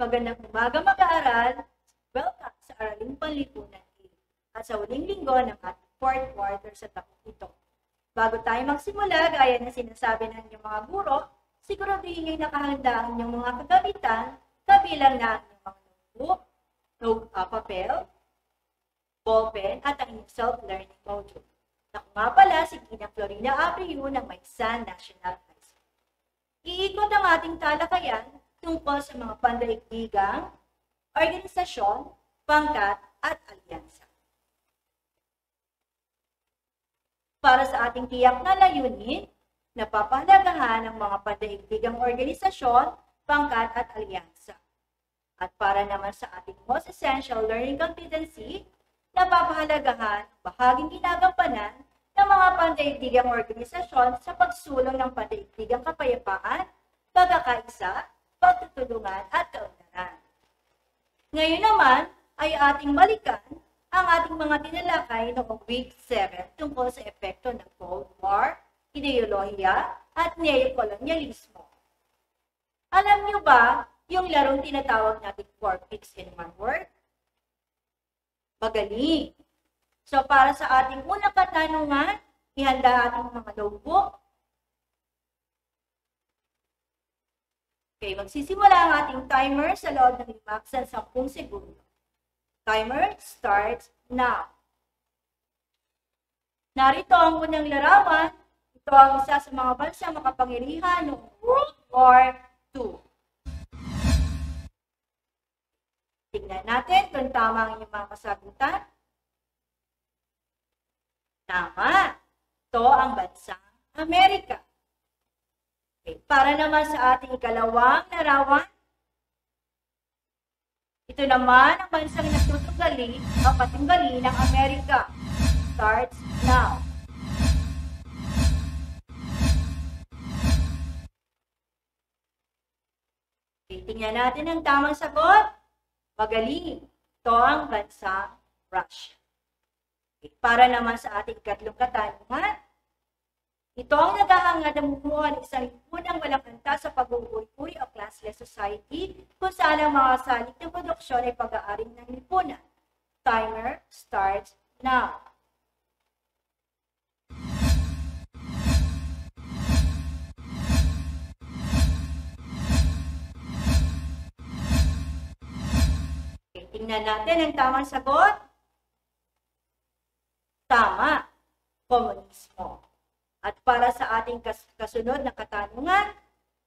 Magandang umaga mag-aaral. Welcome sa Araling Panlipunan at sa huling linggo ng ating fourth quarter sa taong ito. Bago tayo magsimula, gaya ng sinasabi ng inyong mga guro, siguraduhin nyo'y nakahanda ang inyong mga kagamitan, kabilang na ang inyong mga notebook, papel, ballpen, at ang inyong self-learning module. Ako nga pala si Gina Florina Abreu ng Maysan National High School. Iikot ang ating talakayan tungkol sa mga pandaigdigang, organisasyon, pangkat, at alyansa. Para sa ating tiyak na layunin, napapahalagahan ang mga pandaigdigang organisasyon, pangkat, at alyansa. At para naman sa ating most essential learning competency, napapahalagahan ang bahaging ginagampanan ng mga pandaigdigang organisasyon sa pagsulong ng pandaigdigang kapayapaan, pagkakaisa, pagtutulungan at kaunlaran. Ngayon naman ay ating balikan ang ating mga tinalakay noong week 7 tungkol sa epekto ng Cold War, ideolohiya at neokolonyalismo. Alam niyo ba yung larong tinatawag natin 4 pigs in 1 word? Magaling! So para sa ating unang katanungan, ihanda ating mga notebook. Okay, magsisimula ang ating timer sa loob ng 5 sa 10 segundo. Timer starts now. Narito ang unang larawan. Ito ang isa sa mga bansang makapangyarihan noong World War II. Tingnan natin kung tama ang inyong mga kasagutan. Tama. Ito ang bansang Amerika. Okay. Para naman sa ating ikalawang larawan, ito naman ang bansang nagtutunggali o patunggali ng Amerika. Starts now. Okay, tingnan natin ang tamang sagot. Magaling. Ito ang bansang Russia. Okay, para naman sa ating ikatlong katanungan, ito ang naghahangad na bumuo ng isang lipunang walang kanta sa pag-uuri o classless society kung saan ang mga salik ng produksyon ay pag-aaring ng lipunan. Timer starts now. Okay, tingnan natin ang tamang sagot. Tama. Komunismo. At para sa ating kasunod na katanungan,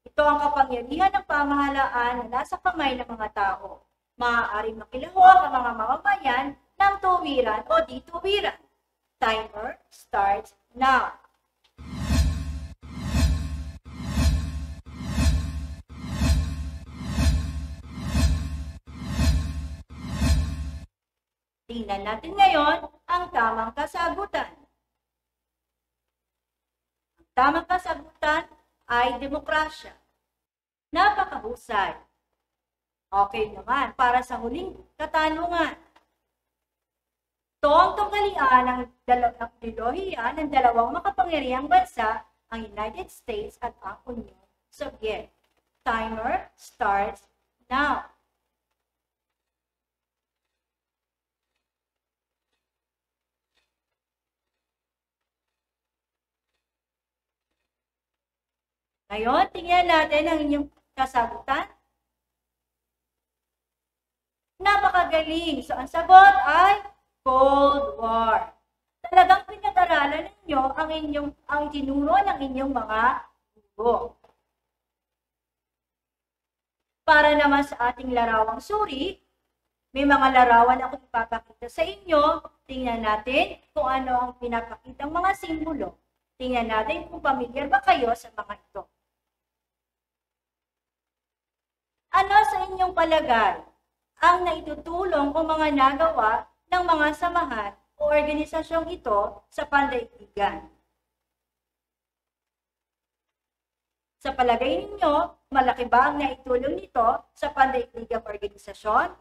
ito ang kapangyarihan ng pamahalaan na nasa kamay ng mga tao. Maaaring makilahok ang mga mamamayan ng tuwiran o di-tuwiran. Timer starts now. Tingnan natin ngayon ang tamang kasagutan. Tamang kasagutan ay demokrasya. Napakahusay. Okay naman, para sa huling katanungan. Ito ang tunggalian ng ideolohiya ng dalawang makapangyarihang bansa, ang United States at ang Union Soviet. Timer starts now. Ngayon, tingnan natin ang inyong kasagutan. Napakagaling. So, ang sagot ay Cold War. Talagang pinag-aralan ninyo ang itinuro ng inyong mga guro. Para naman sa ating larawang suri, may mga larawan ako ipapakita sa inyo. Tingnan natin kung ano ang pinapakitang mga simbolo. Tingnan natin kung pamilyar ba kayo sa mga ito. Ano sa inyong palagay ang naitutulong o mga nagawa ng mga samahan o organisasyong ito sa pandaigdigan? Sa palagay ninyo, malaki ba ang naitulong nito sa pandaigdigang organisasyon?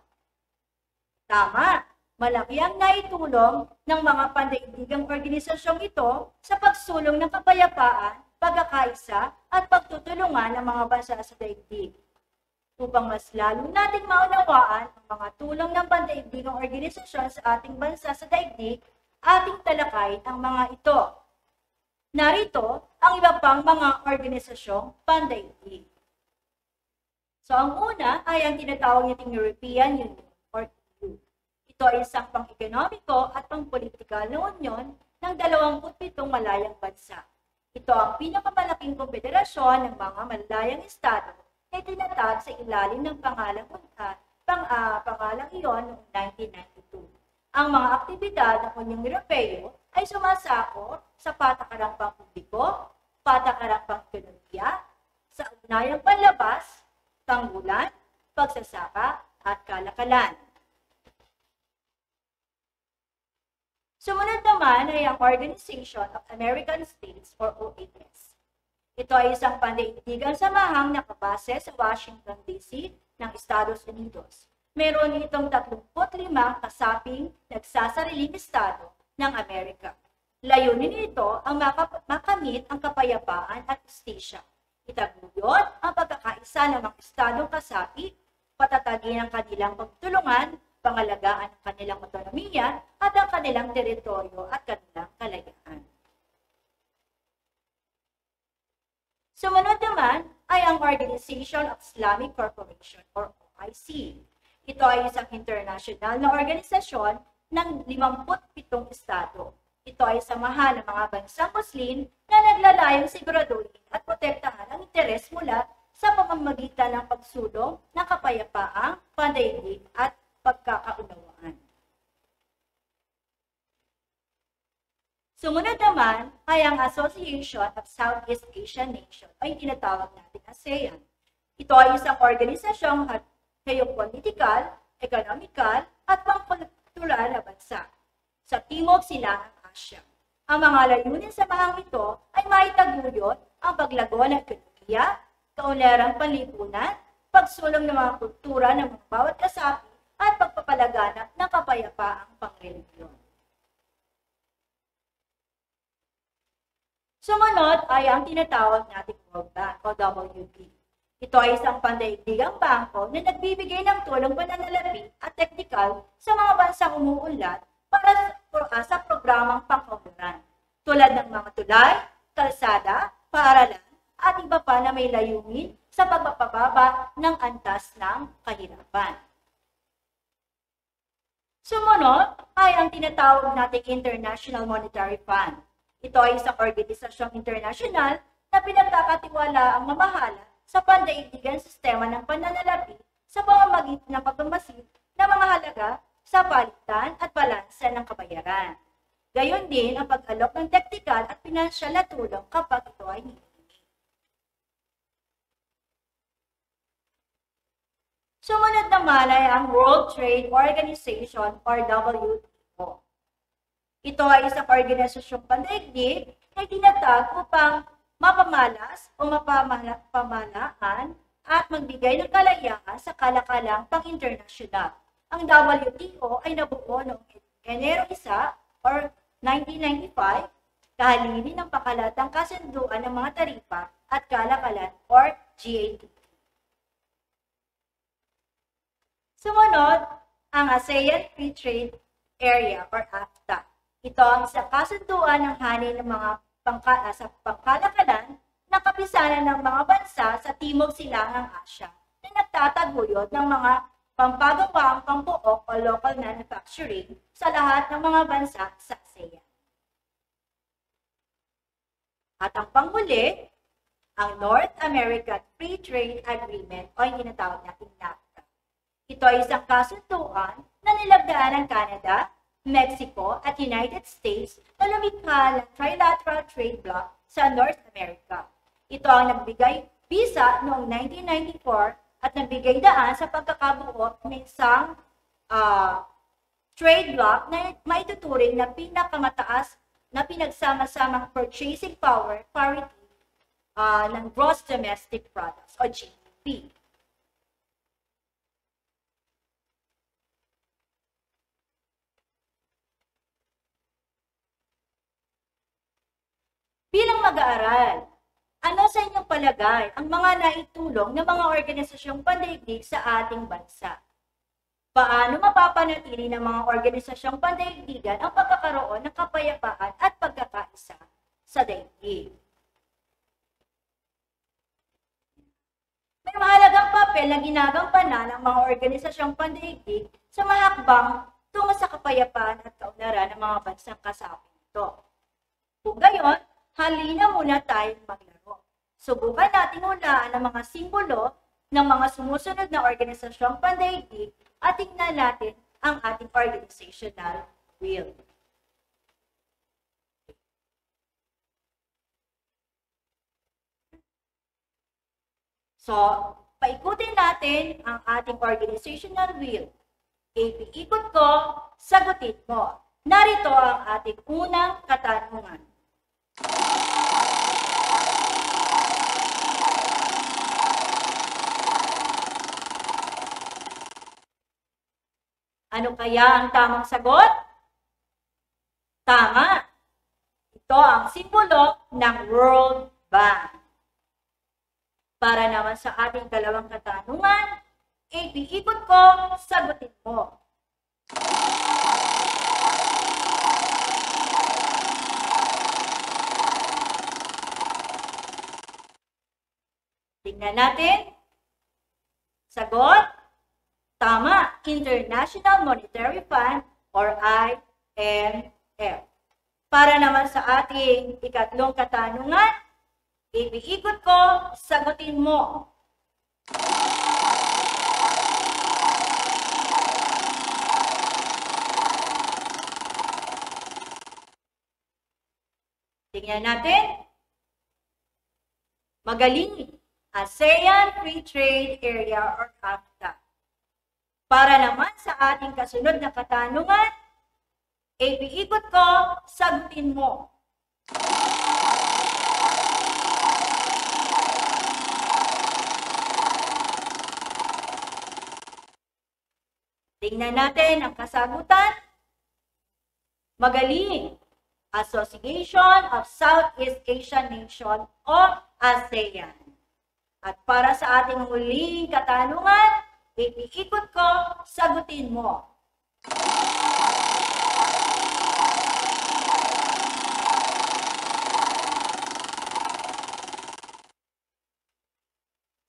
Tama, malaki ang naitulong ng mga pandaigdigang organisasyong ito sa pagsulong ng kapayapaan, pagkakaisa at pagtutulungan ng mga bansa sa daigdig. upang mas lalo nating maunawaan ang mga tulong ng pandaigdigang organisasyon sa ating bansa sa daigdig, ating talakay ang mga ito. Narito ang iba pang mga organisasyong pandaigdig. So ang una ay ang tinatawag nating European Union or EU. Ito ay isang pang-ekonomiko at pang-politikal na unyon ng 27 malayang bansa. Ito ang pinakamalaking konfederasyon ng mga malayang estado na itinatag sa ilalim ng pangalang iyon noong 1992. Ang mga aktibidad ng Unyong Europeo ay sumasako sa patakarang pampubliko, patakarang pang-ekonomiya, sa ugnayang panlabas, tanggulan, pagsasaka, at kalakalan. Sumunod naman ay ang Organization of American States or OAS. Ito ay isang pandaigdigang samahang nakabase sa Washington, D.C. ng Estados Unidos. Meron itong 35 kasaping nagsasariling estado ng Amerika. Layunin nito ang makamit ang kapayapaan at justisya. Itaguyod ang pagkakaisa ng mga estadong kasapi, patatagin ang kanilang pagtulungan, pangalagaan ang kanilang otonomiya at ang kanilang teritoryo at kanilang kalayaan. Sumunod naman ay ang Organization of Islamic Cooperation or OIC. Ito ay isang international na organisasyon ng 57 estado. Ito ay samahan ng mga bansang Muslim na naglalayong siguraduhin at protektahan ang interes mula sa pamamagitan ng pagsulong ng kapayapaang, pandaigdig at pagkakaunawaan. Sumunod naman ay ang Association of Southeast Asian Nations ay tinatawag natin ASEAN. Ito ay isang organisasyong geopolitikal, ekonomikal at pangkultural na bansa sa Timog Silangang Asya. Ang mga layunin sa mahang ito ay maitaguyod ang paglago ng ekonomiya, kaunlarang panlipunan, pagsulong ng mga kultura ng mga bawat kasapi at pagpapalaganap ng kapayapaang pangreligiyon. Sumunod ay ang tinatawag nating World Bank o WB. Ito ay isang pandaigdigang bangko na nagbibigay ng tulong pananalapi at teknikal sa mga bansang umuunlad para sa programang pangkaunlaran, tulad ng mga tulay, kalsada, paaralan, at iba pa na may layunin sa pagpapababa ng antas ng kahirapan. Sumunod ay ang tinatawag nating International Monetary Fund. Ito ay isang organisasyong internasyonal na pinagkakatiwala ang mamahala sa pandaigdigang sistema ng pananalapi sa pamamagitan ng pagmamasid ng mga halaga sa palitan at balansa ng kabayaran. Gayon din ang pag-alok ng teknikal at pinansyal na tulong kapag ito ay hinihingi. Sumunod naman ay ang World Trade Organization or WTO. Ito ay isang organisasyong pandaigdig na tinatag upang mapamalas o mapamalaan at magbigay ng kalayaan sa kalakalang pang-internasyonal. Ang WTO ay nabuo noong Enero 1 or 1995, kahalili ng pakalatang kasunduan ng mga taripa at kalakalan or GATT. Sumunod, ang ASEAN Free Trade Area or AFTA. Ito ang isang kasunduan ng hanay ng mga sa pangkalakalan na kapisanan ng mga bansa sa Timog Silangang Asya na nagtataguyod ng mga pampagawaang pambuok o local manufacturing sa lahat ng mga bansa sa ASEAN. At ang panghuli, ang North American Free Trade Agreement o yung tinatawag natin NAFTA. Ito ay isang kasunduan na nilagdaan ng Canada, Mexico at United States na lumikha ng trilateral trade bloc sa North America. Ito ang nagbigay visa noong 1994 at nagbigay daan sa pagkakabuo ng isang trade bloc na maituturing na pinakamataas na pinagsama-samang purchasing power parity ng gross domestic products o GDP. Bilang mag-aaral, Ano sa inyong palagay ang mga naitulong ng mga organisasyong pandaigdig sa ating bansa? Paano mapapanatili ng mga organisasyong pandaigdigan ang pagkakaroon ng kapayapaan at pagkakaisa sa daigdig? May mahalagang papel na ginagampanan ng mga organisasyong pandaigdig sa mahakbang tungo sa kapayapaan at kaunlaran ng mga bansang kasapi nito. Kung gayon, halina muna tayong maglaro. Subukan natin hulaan ang mga simbolo ng mga sumusunod na organisasyong pandaigdig at tingnan natin ang ating organizational wheel. So, paikutin natin ang ating organizational wheel. Iikot ko, sagutin mo. Narito ang ating unang katanungan. Ano kaya ang tamang sagot? Tama! Ito ang simbolo ng World Bank. Para naman sa ating dalawang katanungan, iikot ko, sagutin mo. Tingnan natin. Sagot? Tama, International Monetary Fund or IMF. Para naman sa ating ikatlong katanungan, iikot ko, sagutin mo. Tingnan natin. Magaling. ASEAN Free Trade Area or AFTA. Para naman sa ating kasunod na katanungan, iikot ko, sagutin mo. Tingnan natin ang kasagutan. Magaling. Association of Southeast Asian Nations o ASEAN. At para sa ating huling katanungan, iikot ko, sagutin mo.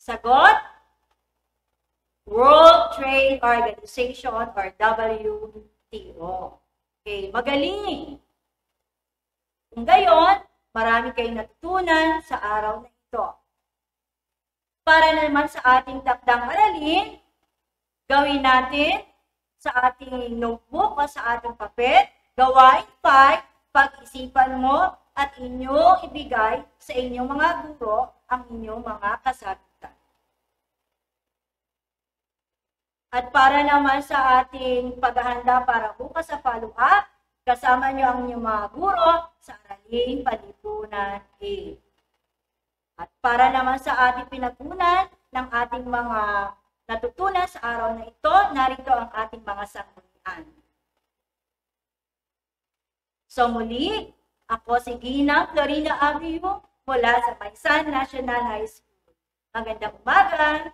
Sagot? World Trade Organization or WTO. Okay, magaling. Kung gayon, marami kayong natutunan sa araw na ito. Para naman sa ating takdang aralin, gawin natin sa ating notebook o sa ating papel, gawain 5, pag-isipan mo at inyong ibigay sa inyong mga guro ang inyong mga kasagutan. At para naman sa ating paghahanda para bukas sa follow-up, kasama nyo ang inyong mga guro sa Araling Panlipunan A. At para naman sa ating pinagkunan ng ating mga natutunan sa araw na ito, narito ang ating mga sanggunian. So muli, ako si Gina Florina Abiu mula sa Paisan National High School. Magandang umaga!